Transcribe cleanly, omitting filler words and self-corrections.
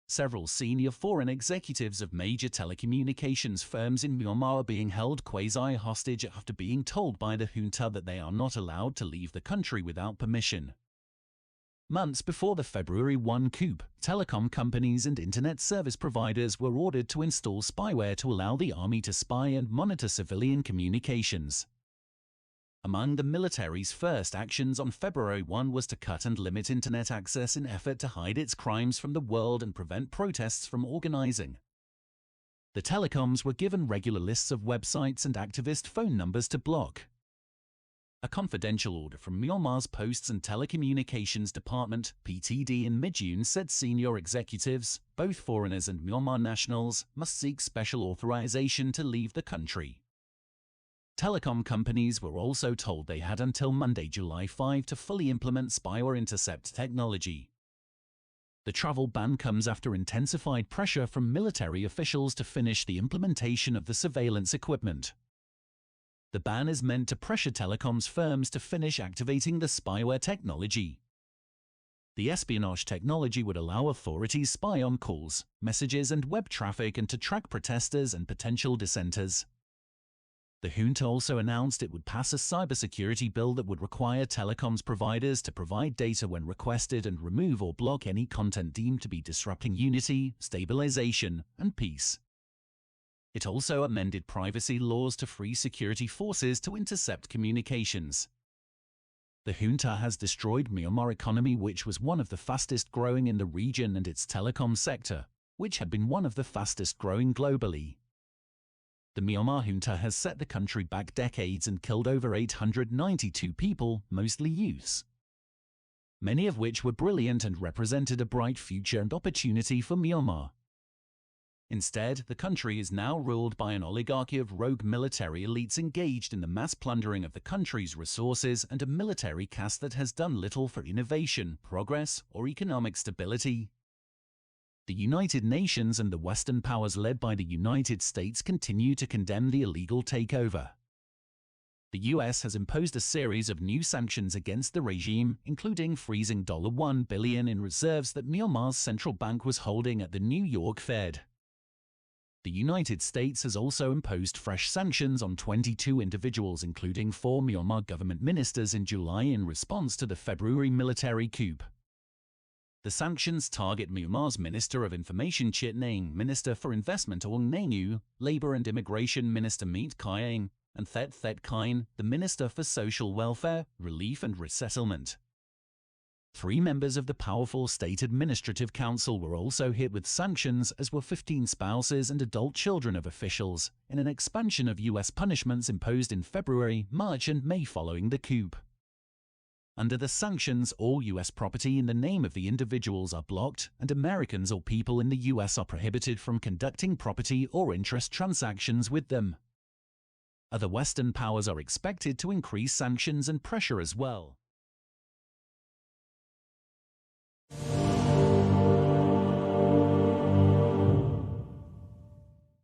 Several senior foreign executives of major telecommunications firms in Myanmar are being held quasi-hostage after being told by the junta that they are not allowed to leave the country without permission. Months before the February 1 coup, telecom companies and internet service providers were ordered to install spyware to allow the army to spy and monitor civilian communications. Among the military's first actions on February 1 was to cut and limit internet access in effort to hide its crimes from the world and prevent protests from organizing. The telecoms were given regular lists of websites and activist phone numbers to block. A confidential order from Myanmar's Posts and Telecommunications Department (PTD) in mid-June said senior executives, both foreigners and Myanmar nationals, must seek special authorization to leave the country. Telecom companies were also told they had until Monday, July 5 to fully implement spyware intercept technology. The travel ban comes after intensified pressure from military officials to finish the implementation of the surveillance equipment. The ban is meant to pressure telecoms firms to finish activating the spyware technology. The espionage technology would allow authorities spy on calls, messages and web traffic and to track protesters and potential dissenters. The junta also announced it would pass a cybersecurity bill that would require telecoms providers to provide data when requested and remove or block any content deemed to be disrupting unity, stabilization, and peace. It also amended privacy laws to free security forces to intercept communications. The junta has destroyed Myanmar economy, which was one of the fastest growing in the region, and its telecom sector, which had been one of the fastest growing globally. The Myanmar junta has set the country back decades and killed over 892 people, mostly youths, many of which were brilliant and represented a bright future and opportunity for Myanmar. Instead, the country is now ruled by an oligarchy of rogue military elites engaged in the mass plundering of the country's resources and a military caste that has done little for innovation, progress, or economic stability. The United Nations and the Western powers led by the United States continue to condemn the illegal takeover. The US has imposed a series of new sanctions against the regime, including freezing $1 billion in reserves that Myanmar's central bank was holding at the New York Fed. The United States has also imposed fresh sanctions on 22 individuals, including 4 Myanmar government ministers, in July in response to the February military coup. The sanctions target Myanmar's Minister of Information Chit Naing, Minister for Investment Ong Nainu, Labour and Immigration Minister Meet Kyang, and Thet Kine, the Minister for Social Welfare, Relief and Resettlement. 3 members of the powerful State Administrative Council were also hit with sanctions, as were 15 spouses and adult children of officials, in an expansion of US punishments imposed in February, March and May following the coup. Under the sanctions, all US property in the name of the individuals are blocked, and Americans or people in the US are prohibited from conducting property or interest transactions with them. Other Western powers are expected to increase sanctions and pressure as well.